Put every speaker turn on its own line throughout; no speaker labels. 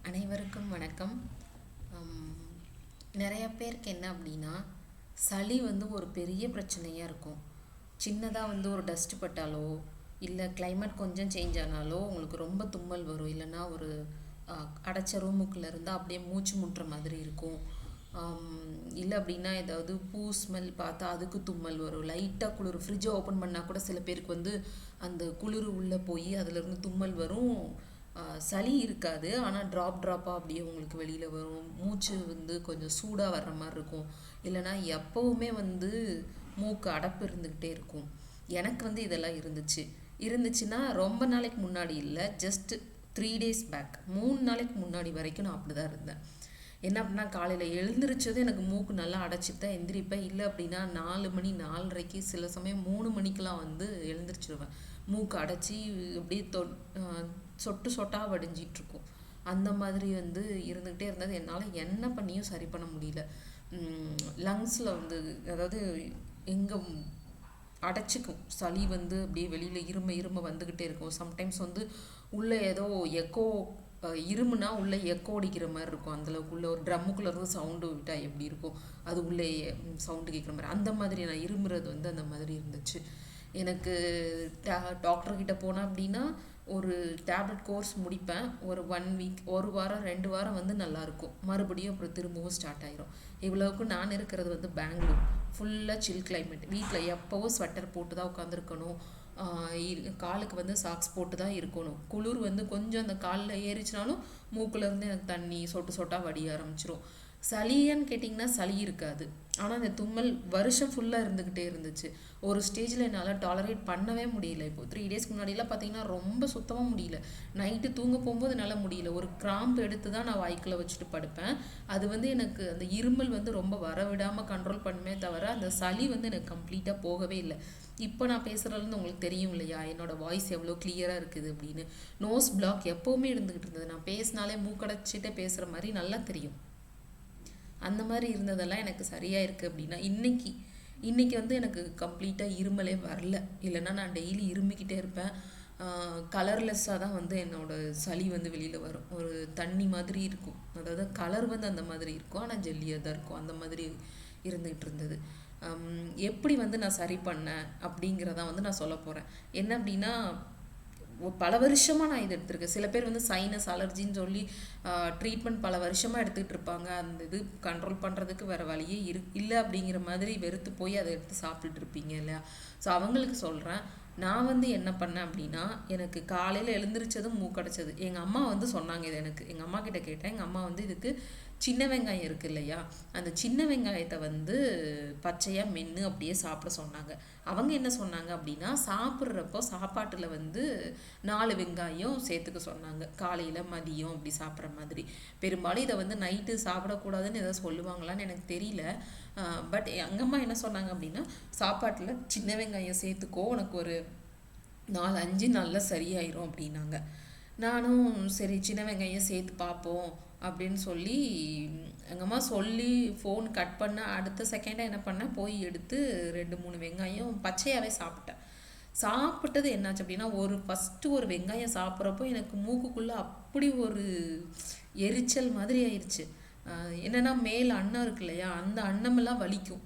அனைவருக்கும் வணக்கம். ஹம், நிறைய பேருக்கு என்ன அப்படின்னா, சளி வந்து ஒரு பெரிய பிரச்சனையாக இருக்கும். சின்னதாக வந்து ஒரு டஸ்ட் பட்டாலோ இல்லை climate கொஞ்சம் சேஞ்ச் ஆனாலோ உங்களுக்கு ரொம்ப தும்மல் வரும். இல்லைன்னா ஒரு அடைச்ச ரூமுக்குள்ளே இருந்தால் அப்படியே மூச்சு முட்டுற மாதிரி இருக்கும். இல்லை அப்படின்னா ஏதாவது பூ ஸ்மெல் பார்த்தா அதுக்கு தும்மல் வரும். லைட்டாக குளிர் ஃப்ரிட்ஜை ஓப்பன் பண்ணால் கூட சில பேருக்கு வந்து அந்த குளிர் உள்ளே போய் அதுலேருந்து தும்மல் வரும். சளி இருக்காது, ஆனால் ட்ராப்பாக அப்படியே உங்களுக்கு வெளியில் வரும். மூச்சு வந்து கொஞ்சம் சூடாக வர்ற மாதிரி இருக்கும். இல்லைன்னா எப்போவுமே வந்து மூக்கு அடைப்பு இருந்துக்கிட்டே இருக்கும். எனக்கு வந்து இதெல்லாம் இருந்துச்சுன்னா ரொம்ப நாளைக்கு முன்னாடி இல்லை, ஜஸ்ட் 3 days பேக், 3 நாளைக்கு முன்னாடி வரைக்கும் நான் அப்படி தான் இருந்தேன். என்ன அப்படின்னா, காலையில் எழுந்திரிச்சதும் எனக்கு மூக்கு நல்லா அடைச்சிட்டு தான் எந்திரிப்பேன். இல்லை அப்படின்னா 4 மணி 4:30க்கு, சில சமயம் 3 மணிக்கெலாம் வந்து எழுந்திரிச்சிருவேன். மூக்கு அடைச்சி அப்படியே சொட்டு சொட்டாக வடிஞ்சிட்ருக்கும். அந்த மாதிரி வந்து இருந்துக்கிட்டே இருந்தது. என்னால் என்ன பண்ணியும் சரி பண்ண முடியல. லங்ஸில் வந்து, அதாவது எங்கே அடைச்சிக்கும் சளி வந்து அப்படியே வெளியில் இரும வந்துக்கிட்டே இருக்கும். சம்டைம்ஸ் வந்து உள்ளே ஏதோ எக்கோ, இருமுனா உள்ளே எக்கோ அடிக்கிற மாதிரி இருக்கும். அந்தளவுக்கு உள்ள ஒரு ட்ரம்முக்குள்ளே இருந்து சவுண்டு விட்டால் எப்படி இருக்கும், அது உள்ளே சவுண்டு கேட்குற மாதிரி, அந்த மாதிரி நான் இருமுறது வந்து அந்த மாதிரி இருந்துச்சு எனக்கு. டாக்டர்கிட்ட போனேன் அப்படின்னா ஒரு டேப்லெட் கோர்ஸ் முடிப்பேன். ஒரு 1 வீக், 1 வாரம் 2 வாரம் வந்து நல்லாயிருக்கும். மறுபடியும் அப்புறம் திரும்பவும் ஸ்டார்ட் ஆயிரும். இவ்வளவுக்கு நான் இருக்கிறது வந்து பெங்களூர். ஃபுல்லாக சில் கிளைமேட். வீட்டில் எப்போவும் ஸ்வெட்டர் போட்டு தான் உட்காந்துருக்கணும். காலுக்கு வந்து சாக்ஸ் போட்டு தான் இருக்கணும். குளிர் வந்து கொஞ்சம் அந்த காலில் ஏறிச்சினாலும் மூக்குலேருந்து எனக்கு தண்ணி சொட்டு சொட்டாக வடிய ஆரம்பிச்சிரும். சளியான்னு கேட்டிங்கன்னா சளி இருக்காது, ஆனால் அந்த தும்மல் வருஷம் ஃபுல்லாக இருந்துக்கிட்டே இருந்துச்சு. ஒரு ஸ்டேஜில் என்னால் டாலரேட் பண்ணவே முடியல. இப்போ 3 days முன்னாடிலாம் பார்த்தீங்கன்னா ரொம்ப சுத்தமாக முடியல. நைட்டு தூங்க போகும்போது என்னால் முடியல. ஒரு கிராம்பு எடுத்து தான் நான் வாய்க்குள்ளே வச்சுட்டு படுப்பேன். அது வந்து எனக்கு அந்த இருமல் வந்து ரொம்ப வரவிடாமல் கண்ட்ரோல் பண்ணுமே தவிர அந்த சளி வந்து எனக்கு கம்ப்ளீட்டாக போகவே இல்லை. இப்போ நான் பேசுகிறதுலேருந்து உங்களுக்கு தெரியும் இல்லையா, என்னோடய வாய்ஸ் எவ்வளோ கிளியராக இருக்குது அப்படின்னு. நோஸ் பிளாக் எப்போவுமே இருந்துக்கிட்டு இருந்தது. நான் பேசினாலே மூக்கடைச்சிட்டே பேசுகிற மாதிரி நல்லா தெரியும். அந்த மாதிரி இருந்ததெல்லாம் எனக்கு சரியாக இருக்குது அப்படின்னா இன்னைக்கு வந்து எனக்கு கம்ப்ளீட்டாக இருமலே வரல. இல்லைன்னா நான் டெய்லி இருமிக்கிட்டே இருப்பேன். கலர்லெஸ்ஸாக தான் வந்து என்னோடய சளி வந்து வெளியில் வரும். ஒரு தண்ணி மாதிரி இருக்கும், அதாவது கலர் வந்து அந்த மாதிரி இருக்கும், ஆனால் ஜெல்லியாக தான் இருக்கும். அந்த மாதிரி இருந்துகிட்டு இருந்தது. எப்படி வந்து நான் சரி பண்ணேன் அப்படிங்கிறதான் வந்து நான் சொல்ல போகிறேன். என்ன அப்படின்னா, பல வருஷமாக நான் இதை எடுத்திருக்கேன். சில பேர் வந்து சைனஸ் அலர்ஜின்னு சொல்லி ட்ரீட்மெண்ட் பல வருஷமாக எடுத்துகிட்டு இருப்பாங்க. அந்த இது கண்ட்ரோல் பண்ணுறதுக்கு வேறு வழியே இல்லை அப்படிங்கிற மாதிரி வெறுத்து போய் அதை எடுத்து சாப்பிட்டுட்டு இருப்பீங்க இல்லையா. ஸோ அவங்களுக்கு சொல்கிறேன், நான் வந்து என்ன பண்ணேன் அப்படின்னா, எனக்கு காலையில் எழுந்திரிச்சதும் மூக்கடைச்சது. எங்கள் அம்மா வந்து சொன்னாங்க இது எனக்கு. எங்கள் அம்மா கிட்ட கேட்டேன். எங்கள் அம்மா வந்து இதுக்கு சின்ன வெங்காயம் இருக்குது இல்லையா, அந்த சின்ன வெங்காயத்தை வந்து பச்சையாக மென்று அப்படியே சாப்பிட சொன்னாங்க. அவங்க என்ன சொன்னாங்க அப்படின்னா, சாப்பிட்றப்போ சாப்பாட்டில் வந்து 4 வெங்காயம் சேர்த்துக்க சொன்னாங்க. காலையில் மதியம் அப்படி சாப்பிட்ற மாதிரி. பெரும்பாலும் இதை வந்து நைட்டு சாப்பிடக்கூடாதுன்னு எதாவது சொல்லுவாங்களான்னு எனக்கு தெரியல. பட் எங்கள் அம்மா என்ன சொன்னாங்க அப்படின்னா, சாப்பாட்டில் சின்ன வெங்காயம் சேர்த்துக்கோ, உனக்கு ஒரு 4-5 நாளில் சரியாயிரும் அப்படின்னாங்க. நானும் சரி சின்ன வெங்காயம் சேர்த்து பார்ப்போம் அப்படின்னு சொல்லி எங்கள் அம்மா சொல்லி ஃபோன் கட் பண்ண அடுத்த செகண்டாக என்ன பண்ணேன், போய் எடுத்து 2-3 வெங்காயம் பச்சையாகவே சாப்பிட்டேன். சாப்பிட்டது என்னாச்சு அப்படின்னா, ஃபஸ்ட்டு ஒரு வெங்காயம் சாப்பிட்றப்போ எனக்கு மூக்குக்குள்ளே அப்படி ஒரு எரிச்சல் மாதிரி ஆயிடுச்சு. என்னென்னா, மேல் அன்னம் இருக்கு இல்லையா, அந்த அன்னமெல்லாம் வலிக்கும்.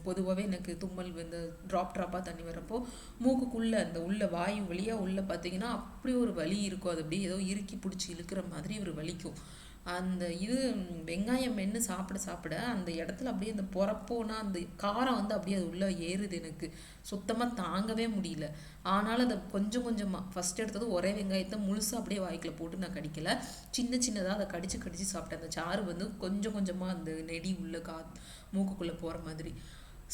பொதுவாகவே எனக்கு தும்மல் வந்து ட்ராப்பாக தண்ணி வரப்போ மூக்குக்குள்ளே அந்த உள்ள வாயு வழியாக உள்ளே பார்த்தீங்கன்னா அப்படி ஒரு வலி இருக்கும். அது அப்படியே ஏதோ இறுக்கி பிடிச்சி இழுக்கிற மாதிரி ஒரு வலிக்கும். அந்த இது வெங்காயம் மென்று சாப்பிட அந்த இடத்துல அப்படியே அந்த பொறப்போனா அந்த காரம் வந்து அப்படியே அது உள்ளே ஏறுது. எனக்கு சுத்தமாக தாங்கவே முடியல. ஆனாலும் அதை கொஞ்சம் கொஞ்சமாக ஃபஸ்ட் எடுத்தது ஒரே வெங்காயத்தை முழுசாக அப்படியே வாய்க்குள்ள போட்டு நான் கடிக்கலை. சின்னதாக அதை கடிச்சு சாப்பிட்டேன். அந்த சாறு வந்து கொஞ்சம் கொஞ்சமாக அந்த நெடி உள்ள மூக்குக்குள்ளே போகிற மாதிரி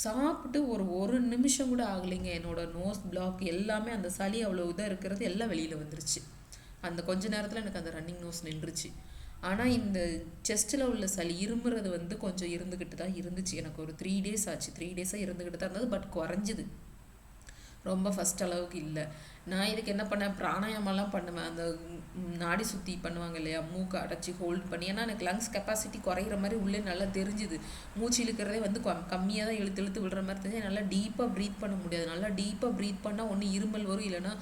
சாப்பிட்டு ஒரு நிமிஷம் கூட ஆகலைங்க. என்னோடய நோஸ் பிளாக் எல்லாமே, அந்த சளி அவ்வளோ இதாக இருக்கிறது எல்லாம் வெளியில் வந்துருச்சு. அந்த கொஞ்ச நேரத்தில் எனக்கு அந்த ரன்னிங் நோஸ் நின்றுச்சு. ஆனால் இந்த செஸ்ட்டில் உள்ள சளி இருமுறது வந்து கொஞ்சம் இருந்துக்கிட்டு தான் இருந்துச்சு. எனக்கு ஒரு 3 days ஆச்சு. 3 days இருந்துக்கிட்டு தான் இருந்தது. பட் குறைஞ்சிது. ரொம்ப ஃபர்ஸ்ட் அளவுக்கு இல்லை. நான் இதுக்கு என்ன பண்ணேன், பிராணாயாமம்லாம் பண்ணுவேன். அந்த நாடி சுத்தி பண்ணுவாங்க இல்லையா, மூக்கை அடைச்சி ஹோல்ட் பண்ணி. ஏன்னா எனக்கு லங்ஸ் கெப்பாசிட்டி குறையிற மாதிரி உள்ளே நல்லா தெரிஞ்சுது. மூச்சு இழுக்கிறதே வந்து கம்மியாக தான் இழுத்து இழுத்து விடுற மாதிரி தெரிஞ்சு நல்லா டீப்பாக ப்ரீத் பண்ண முடியாது. நல்லா டீப்பாக ப்ரீத் பண்ணால் ஒன்று இருமல் வரும், இல்லைன்னா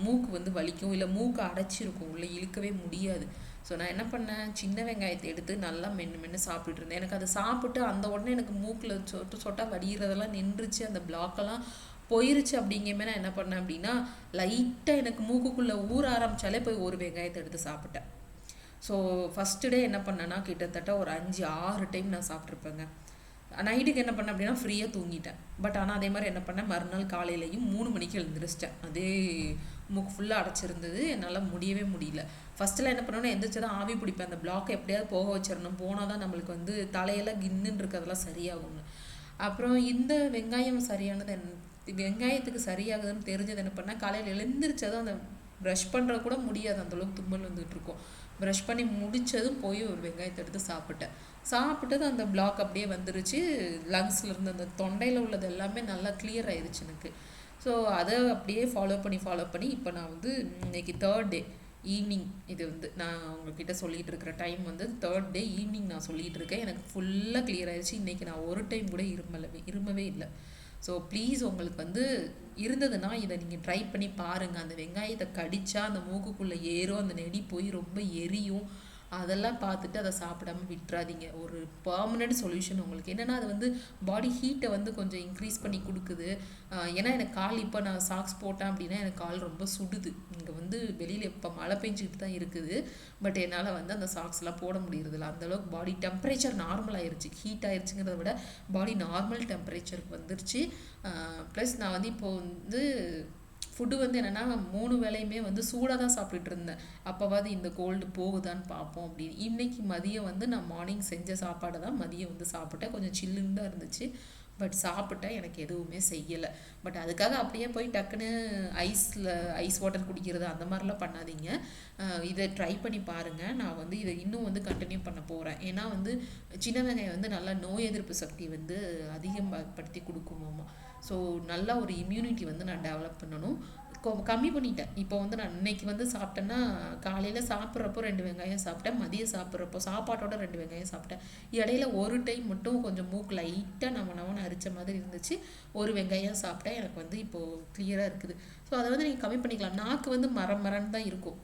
மூக்கு வந்து வலிக்கும், இல்லை மூக்கு அடைச்சிருக்கும், உள்ளே இழுக்கவே முடியாது. ஸோ நான் என்ன பண்ணேன், சின்ன வெங்காயத்தை எடுத்து நல்லா மென்று மென்று சாப்பிட்டுட்டு இருந்தேன். எனக்கு அதை சாப்பிட்டு அந்த உடனே எனக்கு மூக்கில் சொட்டு சொட்டாக வடிகிறதெல்லாம் நின்றுச்சு, அந்த பிளாக்கெல்லாம் போயிருச்சு. அப்படிங்கமே நான் என்ன பண்ணேன் அப்படின்னா, லைட்டாக எனக்கு மூக்குக்குள்ளே ஊற ஆரம்பித்தாலே போய் ஒரு வெங்காயத்தை எடுத்து சாப்பிட்டேன். ஸோ ஃபஸ்ட்டு டே என்ன பண்ணேன்னா, கிட்டத்தட்ட ஒரு 5-6 டைம் நான் சாப்பிட்ருப்பேங்க. நைட்டுக்கு என்ன பண்ணேன் அப்படின்னா, ஃப்ரீயாக தூங்கிட்டேன். பட் ஆனால் அதே மாதிரி என்ன பண்ணேன், மறுநாள் காலையிலையும் 3 மணிக்கு எழுந்திரிச்சிட்டேன். அதே மூக்கு ஃபுல்லாக அடைச்சிருந்தது, என்னால் முடியவே முடியல. ஃபஸ்ட்டில் என்ன பண்ணோன்னா, எந்திரிச்சு தான் ஆவி பிடிப்பேன். அந்த பிளாக்கை எப்படியாவது போக வச்சிடணும், போனால் தான் நம்மளுக்கு வந்து தலையெல்லாம் கின்னுன்னு இருக்கிறதெல்லாம் சரியாகும்னு. அப்புறம் இந்த வெங்காயம் சரியானது வெங்காயத்துக்கு சரியாகுதுன்னு தெரிஞ்சது என்ன பண்ணால், காலையில் எழுந்திரிச்சதும் அந்த ப்ரஷ் பண்ணுற கூட முடியாது, அந்தளவுக்கு தும்மல் வந்துகிட்டு இருக்கும். ப்ரஷ் பண்ணி முடித்ததும் போய் ஒரு வெங்காயத்தை எடுத்து சாப்பிட்டேன். சாப்பிட்டது அந்த பிளாக் அப்படியே வந்துருச்சு. லங்ஸில் இருந்து அந்த தொண்டையில் உள்ளது எல்லாமே நல்லா கிளியர் ஆயிடுச்சு எனக்கு. ஸோ அதை அப்படியே ஃபாலோ பண்ணி இப்போ நான் வந்து இன்னைக்கு 3rd டே ஈவினிங், இது வந்து நான் உங்ககிட்ட சொல்லிகிட்டு இருக்கிற டைம் வந்து 3rd டே ஈவினிங் நான் சொல்லிகிட்டு இருக்கேன். எனக்கு ஃபுல்லாக கிளியர் ஆயிடுச்சு. இன்றைக்கி நான் ஒரு டைம் கூட இருமவே இல்லை. ஸோ ப்ளீஸ், உங்களுக்கு வந்து இருந்ததுன்னா இதை நீங்கள் ட்ரை பண்ணி பாருங்கள். அந்த வெங்காயத்தை கடித்தா அந்த மூக்குக்குள்ளே ஏறும், அந்த நெடி போய் ரொம்ப எரியும். அதெல்லாம் பார்த்துட்டு அதை சாப்பிடாம விட்டுறாதீங்க. ஒரு பர்மனெண்ட் சொல்யூஷன் உங்களுக்கு. என்னென்னா, அது வந்து பாடி ஹீட்டை வந்து கொஞ்சம் இன்க்ரீஸ் பண்ணி கொடுக்குது. ஏன்னா எனக்கு கால், இப்போ நான் சாக்ஸ் போட்டேன் அப்படின்னா எனக்கு கால் ரொம்ப சுடுது. இங்கே வந்து வெளியில் இப்போ மழை பெஞ்சிக்கிட்டு தான் இருக்குது. பட் என்னால் வந்து அந்த சாக்ஸ்லாம் போட முடியறதில்ல. அந்தளவுக்கு பாடி டெம்பரேச்சர் நார்மல் ஆயிடுச்சு. ஹீட் ஆயிடுச்சுங்கிறத விட பாடி நார்மல் டெம்பரேச்சருக்கு வந்துருச்சு. ப்ளஸ் நான் வந்து இப்போது வந்து ஃபுட்டு வந்து என்னென்னா, 3 வேளையுமே வந்து சூடாக தான் சாப்பிட்டுட்டு இருந்தேன். அப்போவாது இந்த கோல்டு போகுதான்னு பார்ப்போம் அப்படின்னு. இன்றைக்கி மதியம் வந்து நான் மார்னிங் செஞ்ச சாப்பாடை தான் மதியம் வந்து சாப்பிட்டேன். கொஞ்சம் சில்லுன்னு தான் இருந்துச்சு. பட் சாப்பிட்டேன், எனக்கு எதுவுமே செய்யலை. பட் அதுக்காக அப்படியே போய் டக்குன்னு ஐஸ் வாட்டர் குடிக்கிறது அந்த மாதிரிலாம் பண்ணாதீங்க. இதை ட்ரை பண்ணி பாருங்கள். நான் வந்து இதை இன்னும் வந்து கண்டினியூ பண்ண போகிறேன். ஏன்னா வந்து சின்ன வெங்காயம் வந்து நல்லா நோய் எதிர்ப்பு சக்தி வந்து அதிகப்படுத்தி கொடுக்குமாமா. ஸோ நல்லா ஒரு இம்யூனிட்டி வந்து நான் டெவலப் பண்ணணும். கம்மி பண்ணிட்டேன். இப்போ வந்து நான் இன்னைக்கு வந்து சாப்பிட்டேன்னா, காலையில் சாப்பிட்றப்போ 2 வெங்காயம் சாப்பிட்டேன், மதியம் சாப்பிட்றப்போ சாப்பாட்டோட 2 வெங்காயம் சாப்பிட்டேன். இடையில ஒரு டைம் மட்டும் கொஞ்சம் மூக்கு லைட்டாக நம்ம அரிச்ச மாதிரி இருந்துச்சு, ஒரு வெங்காயம் சாப்பிட்டேன். எனக்கு வந்து இப்போது கிளியராக இருக்குது. ஸோ அதை வந்து நீங்கள் கம்மி பண்ணிக்கலாம். நாக்கு வந்து மரன்னு தான் இருக்கும்.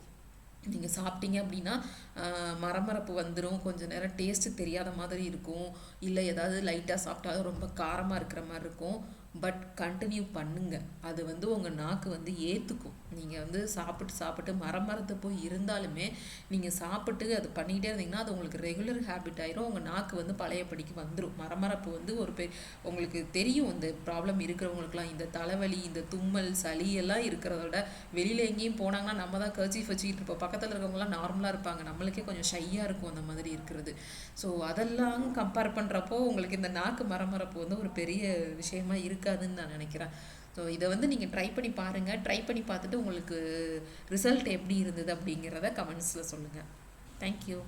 நீங்கள் சாப்பிட்டீங்க அப்படின்னா மரமரப்பு வந்துடும், கொஞ்சம் நேரம் டேஸ்ட்டு தெரியாத மாதிரி இருக்கும், இல்லை ஏதாவது லைட்டாக சாப்பிட்டாலும் ரொம்ப காரமாக இருக்கிற மாதிரி இருக்கும். பட் கண்டினியூ பண்ணுங்க. அது வந்து உங்கள் நாக்கு வந்து ஏற்றுக்கும். நீங்கள் வந்து சாப்பிட்டு மரத்து போய் இருந்தாலுமே நீங்கள் சாப்பிட்டு அது பண்ணிக்கிட்டே இருந்தீங்கன்னா அது உங்களுக்கு ரெகுலர் ஹேபிட் ஆயிரும். உங்கள் நாக்கு வந்து பழையபடிக்கு வந்துடும். மரமரப்பு வந்து உங்களுக்கு தெரியும். இந்த ப்ராப்ளம் இருக்கிறவங்களுக்குலாம் இந்த தலைவலி, இந்த தும்மல், சளி எல்லாம் இருக்கிறத விட வெளியில் எங்கேயும் போனாங்கன்னா நம்ம தான் கர்ச்சீஃப் வச்சுக்கிட்டு இருப்போம். பக்கத்தில் இருக்கவங்களாம் நார்மலாக இருப்பாங்க, நம்மளுக்கே கொஞ்சம் ஷையாக இருக்கும் அந்த மாதிரி இருக்கிறது. ஸோ அதெல்லாம் கம்பேர் பண்ணுறப்போ உங்களுக்கு இந்த நாக்கு மரமரப்பு வந்து ஒரு பெரிய விஷயமா இருக்காதுன்னு நான் நினைக்கிறேன். ஸோ இதை வந்து நீங்கள் ட்ரை பண்ணி பாருங்கள். ட்ரை பண்ணி பார்த்துட்டு உங்களுக்கு ரிசல்ட் எப்படி இருந்தது அப்படிங்கிறத கமெண்ட்ஸில் சொல்லுங்கள். தேங்க்யூ.